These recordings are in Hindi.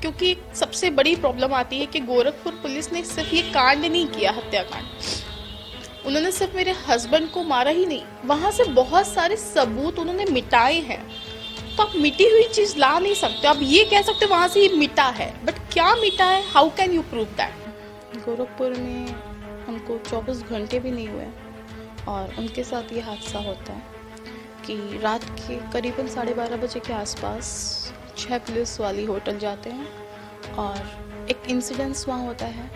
क्योंकि एक सबसे बड़ी प्रॉब्लम आती है कि गोरखपुर पुलिस ने सिर्फ ये कांड नहीं किया, हत्याकांड, उन्होंने सिर्फ मेरे हस्बैंड को मारा ही नहीं, वहां से बहुत सारे सबूत उन्होंने मिटाए हैं। तो आप मिटी हुई चीज ला नहीं सकते, आप ये कह सकते वहां से ये मिटा है, बट क्या मिटा है, how can you prove that. Gorakhpur में हमको 24 घंटे भी नहीं हुए और उनके साथ ये हादसा होता है कि रात के करीबन 12:30 बजे के आसपास 6 पुलिस वाली होटल जाते हैं और एक इंसिडेंस वहाँ होता है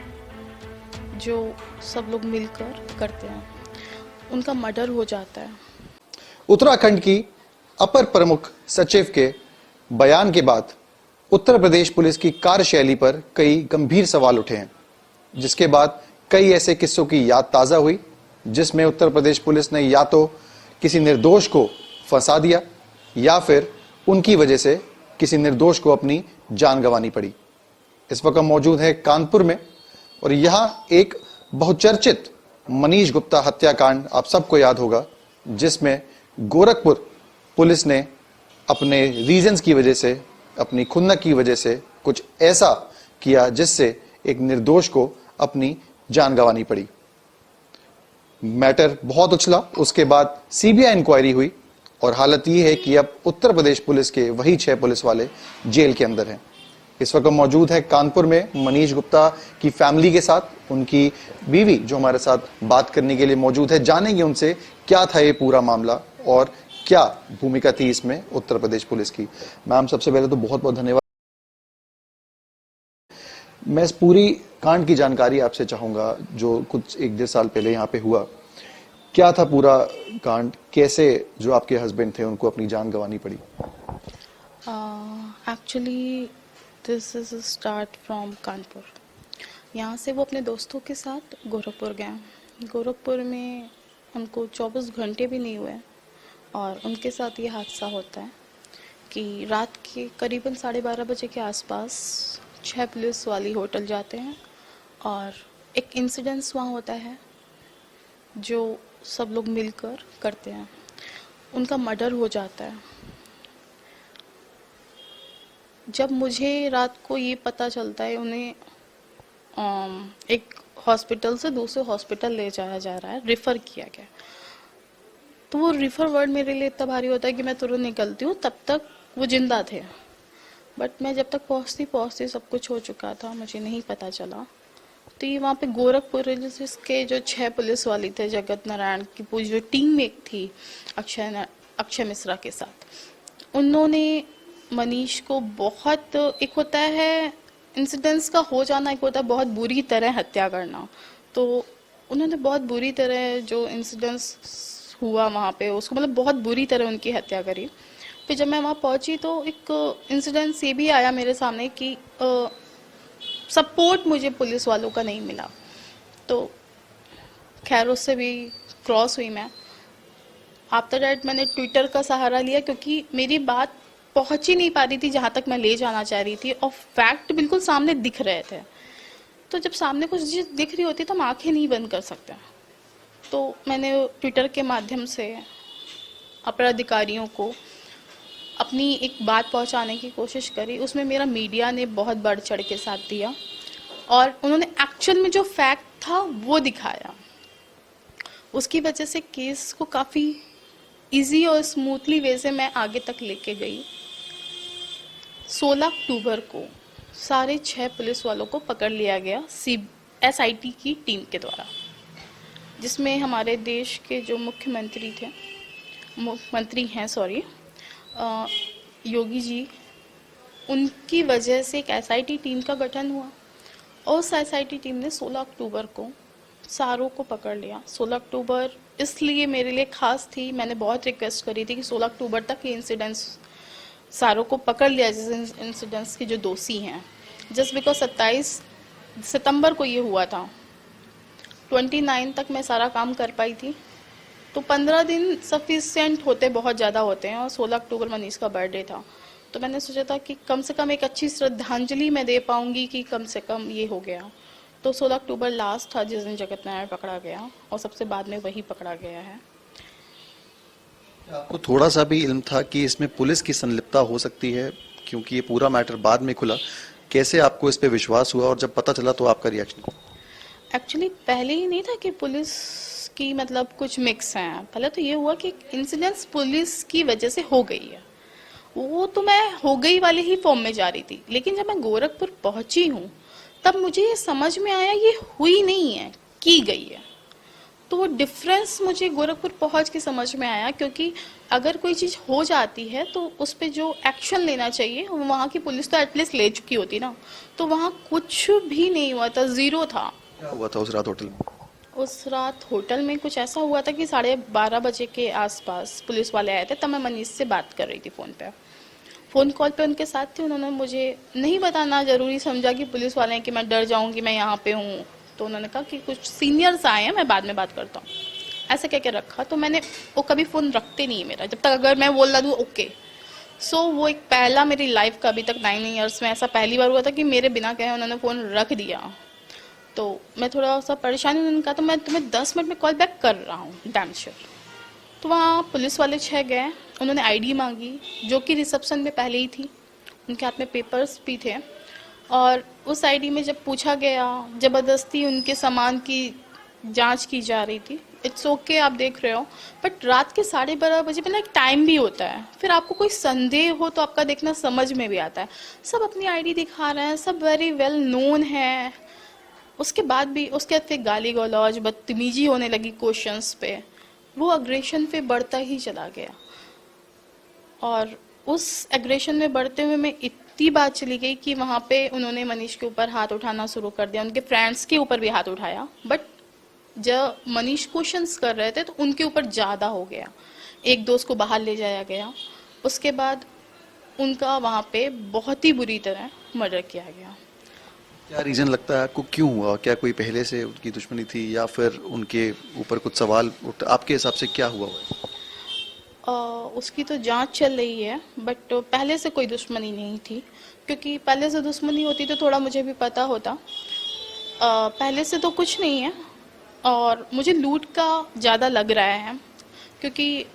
जो सब लोग मिलकर करते हैं, उनका मर्डर हो जाता है। उत्तराखंड की अपर प्रमुख सचिव के बयान के बाद उत्तर प्रदेश पुलिस की कार्यशैली पर कई गंभीर सवाल उठे हैं, जिसके बाद कई ऐसे किस्सों की याद ताजा हुई जिसमें उत्तर प्रदेश पुलिस ने या तो किसी निर्दोष को फंसा दिया या फिर उनकी वजह से किसी निर्दोष को अपनी जान गंवानी पड़ी। इस वक्त मौजूद है कानपुर में और यहां एक बहुचर्चित मनीष गुप्ता हत्याकांड आप सबको याद होगा, जिसमें गोरखपुर पुलिस ने अपने रीजंस की वजह से, अपनी खुन्नक की वजह से कुछ ऐसा किया जिससे एक निर्दोष को अपनी जान गंवानी पड़ी। मैटर बहुत उछला, उसके बाद सीबीआई इंक्वायरी हुई और हालत यह है कि अब उत्तर प्रदेश पुलिस के वही 6 पुलिस वाले जेल के अंदर हैं। इस वक्त मौजूद है कानपुर में मनीष गुप्ता की फैमिली के साथ, उनकी बीवी जो हमारे साथ बात करने के लिए मौजूद है। जानेंगे उनसे क्या था ये पूरा मामला और क्या भूमिका थी इसमें उत्तर प्रदेश पुलिस की। मैम, सबसे पहले तो बहुत बहुत धन्यवाद। मैं इस पूरी कांड की जानकारी आपसे चाहूंगा जो कुछ 1-1.5 साल पहले यहाँ पे हुआ। क्या था पूरा कांड, कैसे जो आपके हस्बैंड थे उनको अपनी जान गंवानी पड़ी? Actually this is start from Kanpur. यहाँ से वो अपने दोस्तों के साथ गोरखपुर गए। गोरखपुर में हमको 24 घंटे भी नहीं हुए और उनके साथ ये हादसा होता है कि रात के करीबन 12:30 बजे के आसपास 6 पुलिस वाली होटल जाते हैं और एक इंसिडेंस वहाँ होता है जो सब लोग मिलकर करते हैं, उनका मर्डर हो जाता है। जब मुझे रात को ये पता चलता है उन्हें एक हॉस्पिटल से दूसरे हॉस्पिटल ले जाया जा रहा है, रेफ़र किया गया, तो वो रेफ़र वर्ड मेरे लिए इतना भारी होता है कि मैं तुरंत निकलती हूँ। तब तक वो जिंदा थे, बट मैं जब तक पहुँचती सब कुछ हो चुका था, मुझे नहीं पता चला। तो ये वहाँ पे गोरखपुर पुलिस के जो 6 पुलिस वाली थे, जगत नारायण की पूरी जो टीम में एक थी अक्षय मिश्रा के साथ, उन्होंने मनीष को बहुत, एक होता है इंसिडेंट्स का हो जाना, एक होता है बहुत बुरी तरह हत्या करना। तो उन्होंने बहुत बुरी तरह जो इंसिडेंट्स हुआ वहाँ पे उसको मतलब बहुत बुरी तरह उनकी हत्या करी। फिर जब मैं वहाँ पहुँची तो एक इंसिडेंस ये भी आया मेरे सामने कि सपोर्ट मुझे पुलिस वालों का नहीं मिला। तो खैर उससे भी क्रॉस हुई मैं। आफ्टर दैट मैंने ट्विटर का सहारा लिया क्योंकि मेरी बात पहुंच ही नहीं पा रही थी जहां तक मैं ले जाना चाह रही थी और फैक्ट बिल्कुल सामने दिख रहे थे। तो जब सामने कुछ चीज़ दिख रही होती तो हम आंखें नहीं बंद कर सकते। तो मैंने ट्विटर के माध्यम से अपराधिकारियों को अपनी एक बात पहुंचाने की कोशिश करी। उसमें मेरा मीडिया ने बहुत बढ़ चढ़ के साथ दिया और उन्होंने एक्चुअल में जो फैक्ट था वो दिखाया। उसकी वजह से केस को काफ़ी इजी और स्मूथली वे से मैं आगे तक लेके गई। 16 अक्टूबर को सारे 6 पुलिस वालों को पकड़ लिया गया SIT की टीम के द्वारा, जिसमें हमारे देश के जो मुख्यमंत्री हैं योगी जी, उनकी वजह से एक SIT टीम का गठन हुआ और उस SIT टीम ने 16 अक्टूबर को सारों को पकड़ लिया। 16 अक्टूबर इसलिए मेरे लिए खास थी, मैंने बहुत रिक्वेस्ट करी थी कि 16 अक्टूबर तक ये इंसिडेंट्स सारों को पकड़ लिया जिस इंसिडेंट्स के जो दोषी हैं। जस्ट बिकॉज 27 सितंबर को ये हुआ था, 29 तक मैं सारा काम कर पाई थी, तो 15 दिन सफिशिएंट होते, बहुत ज़्यादा होते हैं। और 16 अक्टूबर मनीष का बर्थडे था, तो मैंने सोचा था कि कम से कम एक अच्छी श्रद्धांजलि मैं दे पाऊंगी कि कम से कम ये हो गया। तो 16 अक्टूबर लास्ट था जिस दिन जगत नारायण पकड़ा गया और सबसे बाद में वही पकड़ा गया है। आपको थोड़ा सा भी इल्म था कि इसमें पुलिस की संलिप्तता हो सकती है? क्योंकि ये पूरा मैटर बाद में खुला, कैसे आपको इस पे विश्वास हुआ और जब पता चला तो आपका रिएक्शन? एक्चुअली पहले ही नहीं था कि पुलिस की मतलब कुछ मिक्स हैं। पहले तो ये हुआ कि इंसिडेंस पुलिस की वजह से हो गई है, वो तो मैं हो गई वाले ही फॉर्म में जा रही थी। लेकिन जब मैं गोरखपुर पहुंची हूँ तब मुझे ये समझ में आया ये हुई नहीं है, की गई है। तो वो डिफरेंस मुझे गोरखपुर पहुंच के समझ में आया, क्योंकि अगर कोई चीज़ हो जाती है तो उस पर जो एक्शन लेना चाहिए वहाँ की पुलिस तो एटलीस्ट ले चुकी होती ना, तो वहाँ कुछ भी नहीं हुआ था, ज़ीरो था। क्या हुआ था उस रात होटल में? उस रात होटल में कुछ ऐसा हुआ था कि 12:30 बजे के आसपास पुलिस वाले आए थे। तब मैं मनीष से बात कर रही थी फ़ोन कॉल पे उनके साथ थी। उन्होंने मुझे नहीं बताना ज़रूरी समझा कि पुलिस वाले हैं कि मैं डर जाऊंगी, मैं यहाँ पे हूँ। तो उन्होंने कहा कि कुछ सीनियर्स आए हैं, मैं बाद में बात करता हूँ, ऐसे कह के रखा। तो मैंने, वो कभी फ़ोन रखते नहीं है मेरा, जब तक अगर मैं बोल रहा दूँ ओके। सो वो एक पहला मेरी लाइफ का अभी तक 9 ईयर्स में ऐसा पहली बार हुआ था कि मेरे बिना कहे उन्होंने फ़ोन रख दिया। तो मैं थोड़ा सा परेशानी, उन्होंने कहा तो मैं तुम्हें 10 मिनट में कॉल बैक कर रहा हूँ, डैम श्योर। तो वहाँ पुलिस वाले 6 गए, उन्होंने आईडी मांगी जो कि रिसेप्शन में पहले ही थी, उनके हाथ में पेपर्स भी थे। और उस आईडी में जब पूछा गया, ज़बरदस्ती उनके सामान की जांच की जा रही थी। इट्स ओके, आप देख रहे हो, बट रात के 12:30 बजे पहले एक टाइम भी होता है, फिर आपको कोई संदेह हो तो आपका देखना समझ में भी आता है। सब अपनी आईडी दिखा रहे हैं, सब वेरी वेल नोन है। उसके बाद भी उसके बाद फिर गाली गलौज, बदतमीजी होने लगी क्वेश्चंस पे। वो अग्रेशन पे बढ़ता ही चला गया, और उस एग्रेशन में बढ़ते हुए मैं इतनी बात चली गई कि वहाँ पे उन्होंने मनीष के ऊपर हाथ उठाना शुरू कर दिया, उनके फ्रेंड्स के ऊपर भी हाथ उठाया। बट जब मनीष क्वेश्चंस कर रहे थे तो उनके ऊपर ज़्यादा हो गया। एक दोस्त को बाहर ले जाया गया, उसके बाद उनका वहाँ पे बहुत ही बुरी तरह मर्डर किया गया। क्या रीजन लगता है आपको, क्यों हुआ? क्या कोई पहले से उनकी दुश्मनी थी या फिर उनके ऊपर कुछ सवाल आपके हिसाब से क्या हुआ? उसकी तो जांच चल रही है, बट पहले से कोई दुश्मनी नहीं थी, क्योंकि पहले से दुश्मनी होती तो थोड़ा मुझे भी पता होता। पहले से तो कुछ नहीं है, और मुझे लूट का ज़्यादा लग रहा है, क्योंकि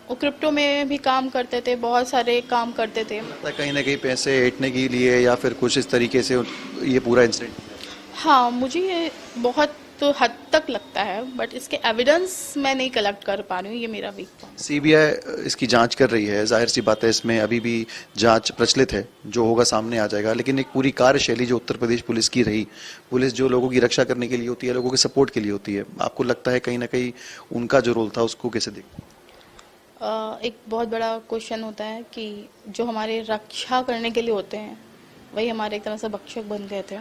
वो क्रिप्टो में भी काम करते थे, बहुत सारे काम करते थे। कहीं ना कहीं पैसे ऐंठने के लिए या फिर कुछ इस तरीके से ये पूरा इंसिडेंट? हाँ, मुझे ये बहुत तो हद तक लगता है, बट इसके एविडेंस मैं नहीं कलेक्ट कर पा रही हूँ, ये मेरा वीक पॉइंट। सीबीआई इसकी जांच कर रही है, जाहिर सी बात है इसमें अभी भी जांच प्रचलित है, जो होगा सामने आ जाएगा। लेकिन एक पूरी कार्यशैली जो उत्तर प्रदेश पुलिस की रही, पुलिस जो लोगों की रक्षा करने के लिए होती है, लोगों के सपोर्ट के लिए होती है, आपको लगता है कहीं ना कहीं उनका जो रोल था उसको कैसे देखते हैं? एक बहुत बड़ा क्वेश्चन होता है कि जो हमारे रक्षा करने के लिए होते हैं वही हमारे एक तरह से भक्षक बन गए थे।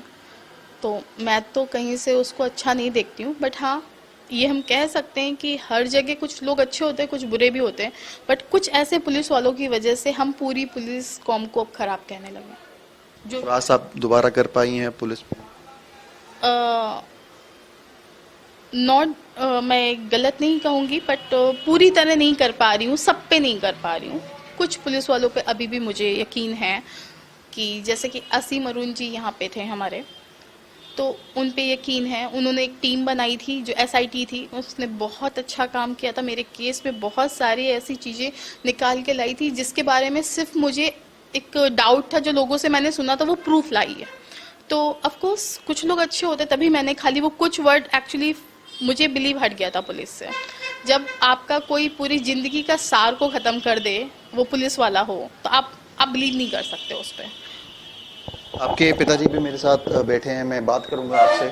तो मैं तो कहीं से उसको अच्छा नहीं देखती हूँ, बट हाँ, ये हम कह सकते हैं कि हर जगह कुछ लोग अच्छे होते हैं, कुछ बुरे भी होते हैं, बट कुछ ऐसे पुलिस वालों की वजह से हम पूरी पुलिस कॉम को अब खराब कहने लगे। जो विश्वास आप दोबारा कर पाई हैं पुलिस पे? मैं गलत नहीं कहूँगी, बट पूरी तरह नहीं कर पा रही हूँ, सब पे नहीं कर पा रही हूँ। कुछ पुलिस वालों पे अभी भी मुझे यकीन है, कि जैसे कि असीम अरुण जी यहाँ पे थे हमारे, तो उन पे यकीन है। उन्होंने एक टीम बनाई थी जो SIT थी, उसने बहुत अच्छा काम किया था। मेरे केस में बहुत सारी ऐसी चीज़ें निकाल के लाई थी जिसके बारे में सिर्फ मुझे एक डाउट था, जो लोगों से मैंने सुना था वो प्रूफ लाई है। तो ऑफ कोर्स कुछ लोग अच्छे होते, तभी मैंने खाली वो कुछ वर्ड एक्चुअली मुझे बिलीव हट गया था पुलिस से। जब आपका कोई पूरी ज़िंदगी का सार को ख़त्म कर दे, वो पुलिस वाला हो, तो आप बिलीव नहीं कर सकते उस पर। आपके पिताजी भी मेरे साथ बैठे हैं, मैं बात करूंगा आपसे।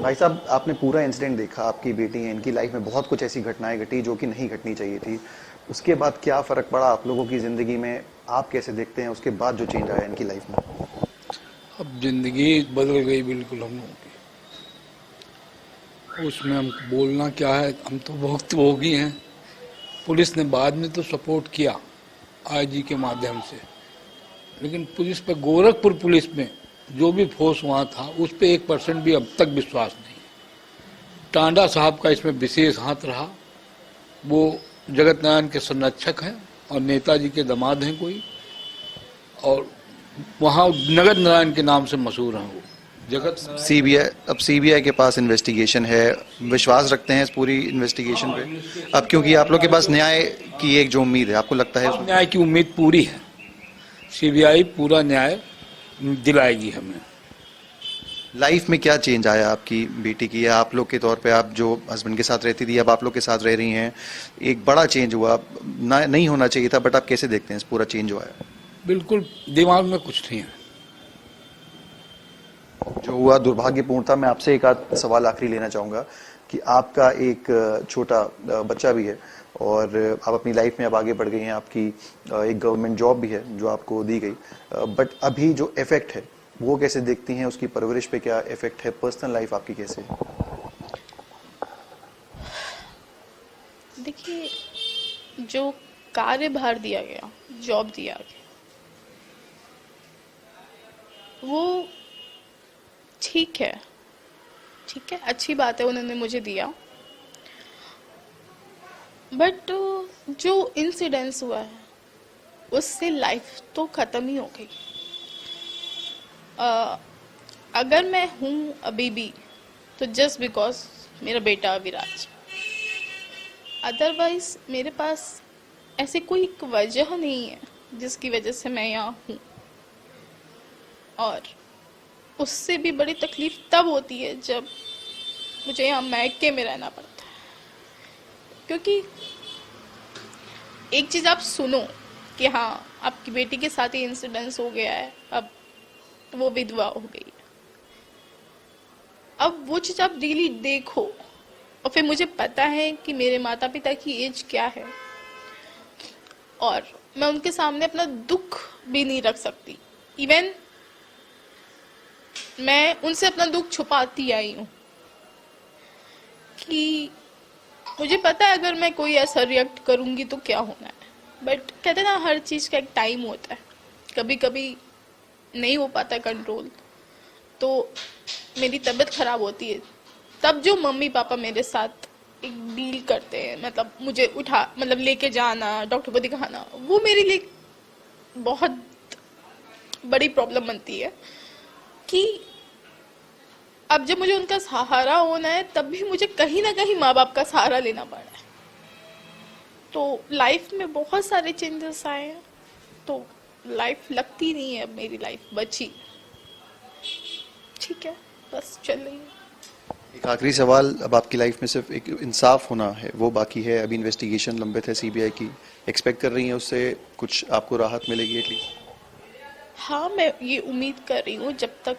भाई साहब, आपने पूरा इंसिडेंट देखा, आपकी बेटी है, इनकी लाइफ में बहुत कुछ ऐसी घटनाएं घटी जो कि नहीं घटनी चाहिए थी। उसके बाद क्या फ़र्क पड़ा आप लोगों की ज़िंदगी में, आप कैसे देखते हैं उसके बाद जो चेंज आया इनकी लाइफ में? अब जिंदगी बदल गई बिल्कुल हम लोगों की, उसमें हम बोलना क्या है, हम तो बहुत भोगी हैं। पुलिस ने बाद में तो सपोर्ट किया IG के माध्यम से, लेकिन पुलिस पे, गोरखपुर पुलिस में जो भी फोर्स वहाँ था उस पे 1% भी अब तक विश्वास नहीं। टांडा साहब का इसमें विशेष हाथ रहा, वो जगत नारायण के संरक्षक हैं और नेताजी के दामाद हैं कोई, और वहाँ नगद नारायण के नाम से मशहूर हैं वो जगत। सीबीआई के पास इन्वेस्टिगेशन है, विश्वास रखते हैं इस पूरी इन्वेस्टिगेशन पे अब, क्योंकि आप लोग के पास न्याय की एक जो उम्मीद है, आपको लगता है न्याय की उम्मीद पूरी है। CBI पूरा न्याय दिलाएगी हमें। लाइफ में क्या चेंज आया आपकी बेटी की, या आप लोग के तौर पे? आप जो हस्बैंड के साथ रहती थी, अब आप लोग के साथ रह रही हैं, एक बड़ा चेंज हुआ ना, नहीं होना चाहिए था, बट आप कैसे देखते हैं इस पूरा चेंज जो आया? बिल्कुल दिमाग में कुछ नहीं है। जो हुआ दुर्भाग्यपूर्ण था। मैं आपसे एक आध सवाल आखिरी लेना चाहूंगा कि आपका एक छोटा बच्चा भी है और आप अपनी लाइफ में अब आगे बढ़ गई हैं, आपकी एक गवर्नमेंट जॉब भी है जो आपको दी गई, बट अभी जो इफेक्ट है वो कैसे देखती हैं? उसकी परवरिश पे क्या इफेक्ट है? पर्सनल लाइफ आपकी कैसे है? देखिए, जो कार्यभार दिया गया, जॉब दिया गया, वो ठीक है, ठीक है, अच्छी बात है, उन्होंने मुझे दिया। बट जो इंसिडेंस हुआ है उससे लाइफ तो खत्म ही हो गई। अगर मैं हूँ अभी भी तो जस्ट बिकॉज मेरा बेटा विराज, अदरवाइज मेरे पास ऐसी कोई एक वजह नहीं है जिसकी वजह से मैं यहाँ हूँ। और उससे भी बड़ी तकलीफ तब होती है जब मुझे यहाँ मैके में रहना पड़ता है, क्योंकि एक चीज़ आप सुनो कि हाँ आपकी बेटी के साथ ही इंसिडेंस हो गया है, अब वो विधवा हो गई है, अब वो चीज़ आप रियली देखो, और फिर मुझे पता है कि मेरे माता पिता की एज क्या है और मैं उनके सामने अपना दुख भी नहीं रख सकती। इवन मैं उनसे अपना दुख छुपाती आई हूँ कि मुझे पता है अगर मैं कोई ऐसा रिएक्ट करूँगी तो क्या होना है, बट कहते हैं ना हर चीज़ का एक टाइम होता है, कभी कभी नहीं हो पाता कंट्रोल, तो मेरी तबीयत खराब होती है, तब जो मम्मी पापा मेरे साथ एक डील करते हैं, मतलब मुझे उठा, मतलब लेके जाना, डॉक्टर को दिखाना, वो मेरे लिए बहुत बड़ी प्रॉब्लम बनती है कि अब जब मुझे उनका सहारा होना है तब भी मुझे कहीं ना कहीं माँ बाप का सहारा लेना पड़ा है। तो लाइफ में बहुत सारे चेंजेस आए हैं, तो लाइफ लगती नहीं है अब मेरी लाइफ बची, ठीक है, बस चल रही है। एक आखिरी सवाल, अब आपकी लाइफ में सिर्फ एक इंसाफ होना है वो बाकी है, अभी इन्वेस्टिगेशन लंबित है सीबीआई की, एक्सपेक्ट कर रही हैं उससे कुछ आपको राहत मिलेगी एटलीस्ट? हाँ, मैं ये उम्मीद कर रही हूँ जब तक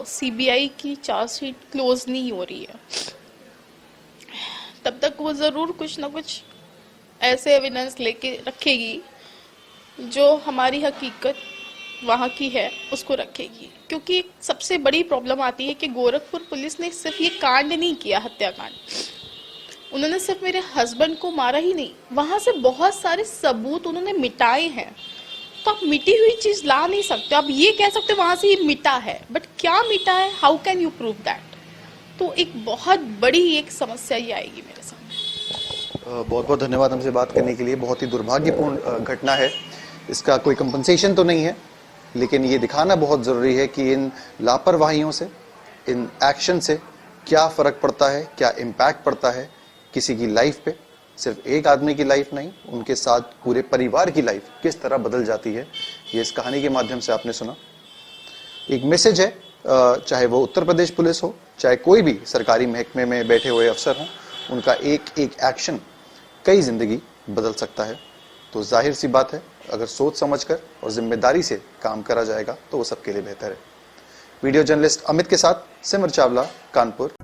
सीबीआई की चार्जशीट क्लोज नहीं हो रही है तब तक वो ज़रूर कुछ ना कुछ ऐसे एविडेंस लेके रखेगी जो हमारी हकीकत वहाँ की है उसको रखेगी। क्योंकि एक सबसे बड़ी प्रॉब्लम आती है कि गोरखपुर पुलिस ने सिर्फ ये कांड नहीं किया, हत्याकांड, उन्होंने सिर्फ मेरे हस्बैंड को मारा ही नहीं, वहाँ से बहुत सारे सबूत उन्होंने मिटाए हैं। तो आप मिटी हुई चीज ला नहीं सकते, आप ये कह सकते वहां से ये मिटा है, बट क्या मिटा है, how can you prove that? तो एक बहुत बड़ी एक समस्या ये आएगी मेरे सामने। बहुत बहुत धन्यवाद हमसे बात करने के लिए। बहुत ही दुर्भाग्यपूर्ण घटना है, इसका कोई कंपनसेशन तो नहीं है, लेकिन ये दिखाना बहुत जरूरी है कि इन लापरवाहियों से, इन एक्शन से क्या फर्क पड़ता है, क्या इम्पैक्ट पड़ता है किसी की लाइफ पे। सिर्फ एक आदमी की लाइफ नहीं, उनके साथ पूरे परिवार की लाइफ किस तरह बदल जाती है, ये इस कहानी के माध्यम से आपने सुना। एक मैसेज है, चाहे वो उत्तर प्रदेश पुलिस हो, चाहे कोई भी सरकारी महकमे में बैठे हुए अफसर हों, उनका एक एक एक्शन कई जिंदगी बदल सकता है। तो जाहिर सी बात है, अगर सोच समझकर और जिम्मेदारी से काम करा जाएगा तो वो सबके लिए बेहतर है। वीडियो जर्नलिस्ट अमित के साथ सिमर चावला, कानपुर।